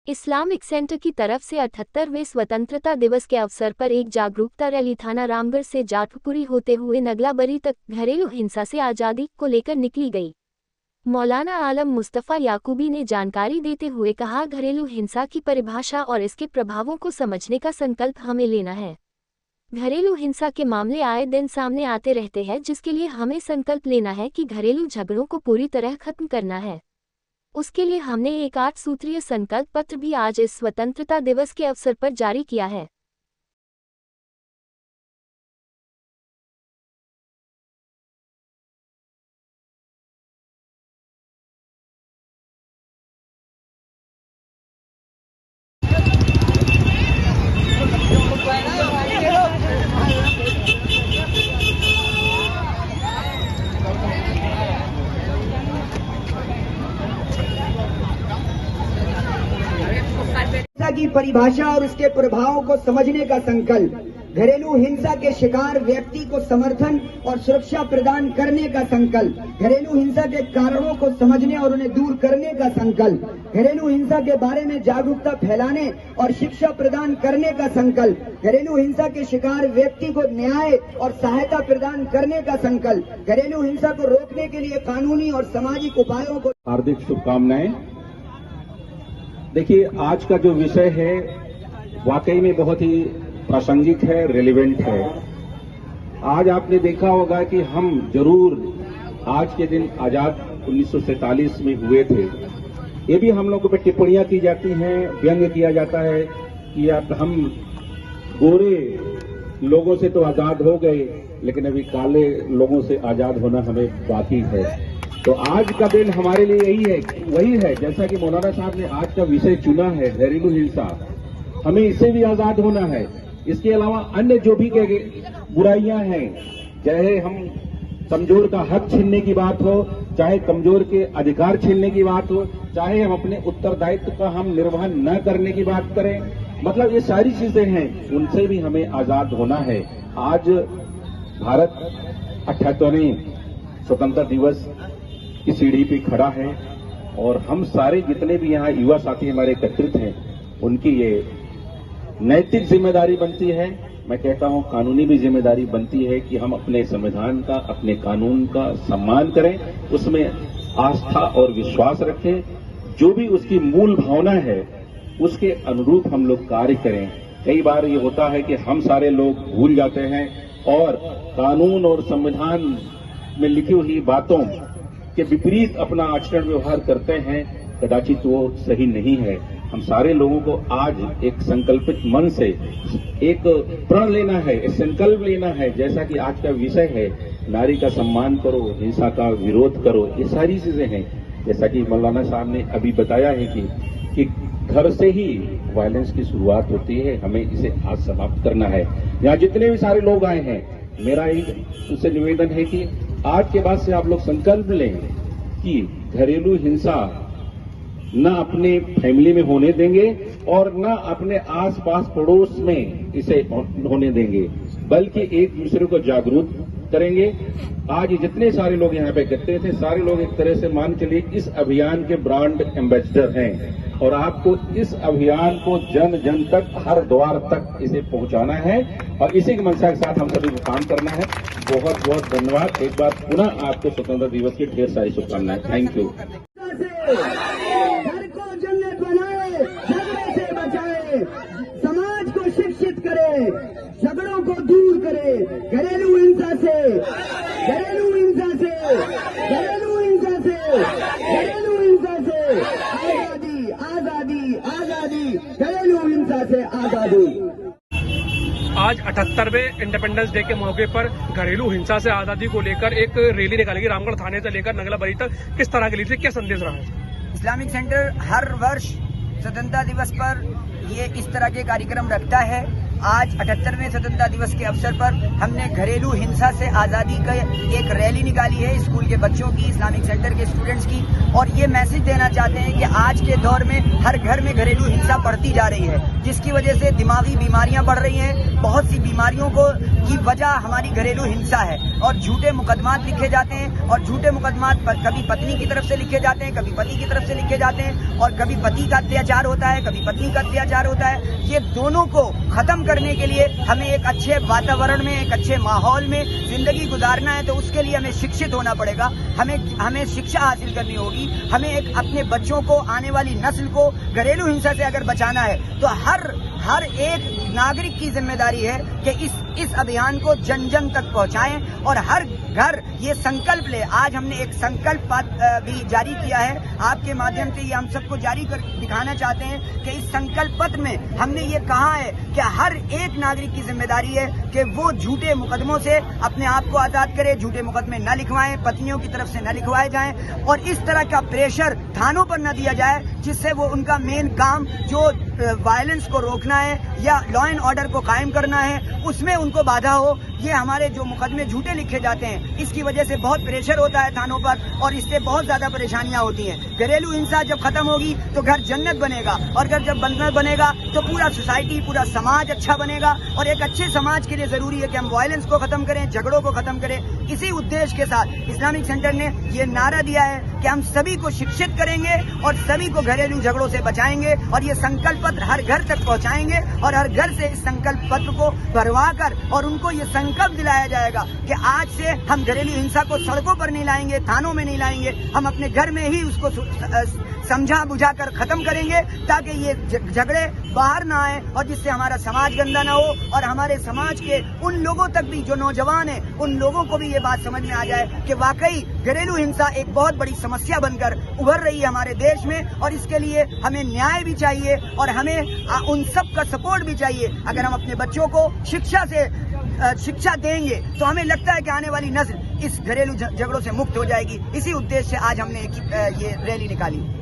Islamic centre की तरफ से 78वें स्वतंत्रता दिवस के अवसर पर एक जागरूकता रैली थाना रामगढ़ से जाटपुरी होते हुए नगलाबरी तक घरेलू हिंसा से आज़ादी को लेकर निकली गई। मौलाना आलम मुस्तफ़ा याकूबी ने जानकारी देते हुए कहा, घरेलू हिंसा की परिभाषा और इसके प्रभावों को समझने का संकल्प हमें लेना है। घरेलू हिंसा के मामले आए दिन सामने आते रहते हैं, जिसके लिए हमें संकल्प लेना है कि घरेलू झगड़ों को पूरी तरह खत्म करना है। उसके लिए हमने एक 8 सूत्रीय संकल्प पत्र भी आज इस स्वतंत्रता दिवस के अवसर पर जारी किया है। की परिभाषा और उसके प्रभावों को समझने का संकल्प, घरेलू हिंसा के शिकार व्यक्ति को समर्थन और सुरक्षा प्रदान करने का संकल्प, घरेलू हिंसा के कारणों को समझने और उन्हें दूर करने का संकल्प, घरेलू हिंसा के बारे में जागरूकता फैलाने और शिक्षा प्रदान करने का संकल्प, घरेलू हिंसा के शिकार व्यक्ति को न्याय और सहायता प्रदान करने का संकल्प, घरेलू हिंसा को रोकने के लिए कानूनी और सामाजिक उपायों को हार्दिक शुभकामनाएं। देखिए, आज का जो विषय है वाकई में बहुत ही प्रासंगिक है, रेलेवेंट है। आज आपने देखा होगा कि हम जरूर आज के दिन आजाद 1947 में हुए थे। ये भी हम लोगों पर टिप्पणियां की जाती हैं, व्यंग किया जाता है कि अब हम गोरे लोगों से तो आजाद हो गए, लेकिन अभी काले लोगों से आजाद होना हमें बाकी है। तो आज का दिन हमारे लिए वही है जैसा कि मौलाना साहब ने आज का विषय चुना है, घरेलू हिंसा। हमें इससे भी आजाद होना है। इसके अलावा अन्य जो भी बुराइयां हैं, चाहे हम कमजोर का हक छीनने की बात हो, चाहे कमजोर के अधिकार छीनने की बात हो, चाहे हम अपने उत्तरदायित्व का हम निर्वहन न करने की बात करें, मतलब ये सारी चीजें हैं, उनसे भी हमें आजाद होना है। आज भारत 78वें स्वतंत्रता दिवस की सीढ़ी पे खड़ा है और हम सारे जितने भी यहाँ युवा साथी हमारे एकत्रित हैं, उनकी ये नैतिक जिम्मेदारी बनती है, मैं कहता हूँ कानूनी भी जिम्मेदारी बनती है कि हम अपने संविधान का, अपने कानून का सम्मान करें, उसमें आस्था और विश्वास रखें, जो भी उसकी मूल भावना है उसके अनुरूप हम लोग कार्य करें। कई बार ये होता है कि हम सारे लोग भूल जाते हैं और कानून और संविधान में लिखी हुई बातों के विपरीत अपना आचरण व्यवहार करते हैं, कदाचित वो सही नहीं है। हम सारे लोगों को आज एक संकल्पित मन से एक प्रण लेना है, एक संकल्प लेना है, जैसा कि आज का विषय है, नारी का सम्मान करो, हिंसा का विरोध करो, ये सारी चीजें हैं। जैसा कि मौलाना साहब ने अभी बताया है कि घर से ही वायलेंस की शुरुआत होती है, हमें इसे आज समाप्त करना है। यहाँ जितने भी सारे लोग आए हैं, मेरा एक उनसे निवेदन है कि आज के बाद से आप लोग संकल्प लें कि घरेलू हिंसा न अपने फैमिली में होने देंगे और न अपने आसपास पड़ोस में इसे होने देंगे, बल्कि एक दूसरे को जागरूक करेंगे। आज जितने सारे लोग यहाँ पे इकट्ठे थे, सारे लोग एक तरह से मान चलिए इस अभियान के ब्रांड एम्बेसडर हैं और आपको इस अभियान को जन जन तक, हर द्वार तक इसे पहुंचाना है और इसी की मंशा के साथ हम सभी को काम करना है। बहुत बहुत धन्यवाद। एक बार पुनः आपको स्वतंत्रता दिवस की ढेर सारी शुभकामनाएं। Thank you. घर को जन्नत बनाए, झगड़े से बचाए, समाज को शिक्षित करे, झगड़ों को दूर करे, घरेलू हिंसा से, घरेलू हिंसा से, घरेलू हिंसा से, घरेलू हिंसा से आजादी, आजादी, आजादी, घरेलू हिंसा से आजादी। आज 78वें इंडिपेंडेंस डे के मौके पर घरेलू हिंसा से आजादी को लेकर एक रैली निकालेगी रामगढ़ थाने से लेकर नगलाबरी तक। किस तरह की रैली, क्या संदेश रहा है? इस्लामिक सेंटर हर वर्ष स्वतंत्रता दिवस पर ये इस तरह के कार्यक्रम रखता है। आज 78वें स्वतंत्रता दिवस के अवसर पर हमने घरेलू हिंसा से आज़ादी का एक रैली निकाली है स्कूल के बच्चों की, इस्लामिक सेंटर के स्टूडेंट्स की, और ये मैसेज देना चाहते हैं कि आज के दौर में हर घर में घरेलू हिंसा बढ़ती जा रही है, जिसकी वजह से दिमागी बीमारियां बढ़ रही हैं। बहुत सी बीमारियों की वजह हमारी घरेलू हिंसा है और झूठे मुकदमात लिखे जाते हैं, और झूठे मुकदमात कभी पत्नी की तरफ से लिखे जाते हैं, कभी पति की तरफ से लिखे जाते हैं, और कभी पति का अत्याचार होता है, कभी पत्नी का अत्याचार होता है। ये दोनों को खत्म करने के लिए हमें एक अच्छे वातावरण में, एक अच्छे माहौल में जिंदगी गुजारना है, तो उसके लिए हमें शिक्षित होना पड़ेगा। हमें शिक्षा हासिल करनी होगी। हमें एक अपने बच्चों को, आने वाली नस्ल को घरेलू हिंसा से अगर बचाना है तो हर एक नागरिक की जिम्मेदारी है कि इस अभियान को जन जन तक पहुंचाएं और हर घर ये संकल्प ले। आज हमने एक संकल्प पत्र भी जारी किया है, आपके माध्यम से ये हम सबको जारी कर दिखाना चाहते हैं कि इस संकल्प पत्र में हमने ये कहा है कि हर एक नागरिक की जिम्मेदारी है कि वो झूठे मुकदमों से अपने आप को आजाद करे, झूठे मुकदमे न लिखवाएं, पत्नियों की तरफ से न लिखवाए जाएं, और इस तरह का प्रेशर थानों पर न दिया जाए जिससे वो उनका मेन काम जो वायलेंस को रोकना है या लॉ एंड ऑर्डर को कायम करना है उसमें उनको बाधा हो। ये हमारे जो मुकदमे झूठे लिखे जाते हैं इसकी वजह से बहुत प्रेशर होता है थानों पर और इससे बहुत ज्यादा परेशानियां होती हैं। घरेलू हिंसा जब खत्म होगी तो घर जन्नत बनेगा, और घर जब जन्नत बनेगा तो पूरा सोसाइटी, पूरा समाज अच्छा बनेगा। और एक अच्छे समाज के लिए जरूरी है कि हम वायलेंस को खत्म करें, झगड़ों को खत्म करें। इसी उद्देश्य के साथ इस्लामिक सेंटर ने ये नारा दिया है कि हम सभी को शिक्षित करेंगे और सभी को घरेलू झगड़ों से बचाएंगे, और ये संकल्प पत्र हर घर तक पहुंचाएंगे और हर घर से इस संकल्प पत्र को भरवा कर और उनको ये संकल्प दिलाया जाएगा कि आज से हम घरेलू हिंसा को सड़कों पर नहीं लाएंगे, थानों में नहीं लाएंगे, हम अपने घर में ही उसको समझा बुझाकर खत्म करेंगे ताकि ये झगड़े बाहर ना आए और जिससे हमारा समाज गंदा ना हो और हमारे समाज के उन लोगों तक भी जो नौजवान हैं उन लोगों को भी ये बात समझ में आ जाए कि वाकई घरेलू हिंसा एक बहुत बड़ी समस्या बनकर उभर रही है हमारे देश में, और इसके लिए हमें न्याय भी चाहिए और हमें उन सब का सपोर्ट भी चाहिए। अगर हम अपने बच्चों को शिक्षा देंगे तो हमें लगता है कि आने वाली नस्ल इस घरेलू झगड़ों से मुक्त हो जाएगी। इसी उद्देश्य से आज हमने ये रैली निकाली।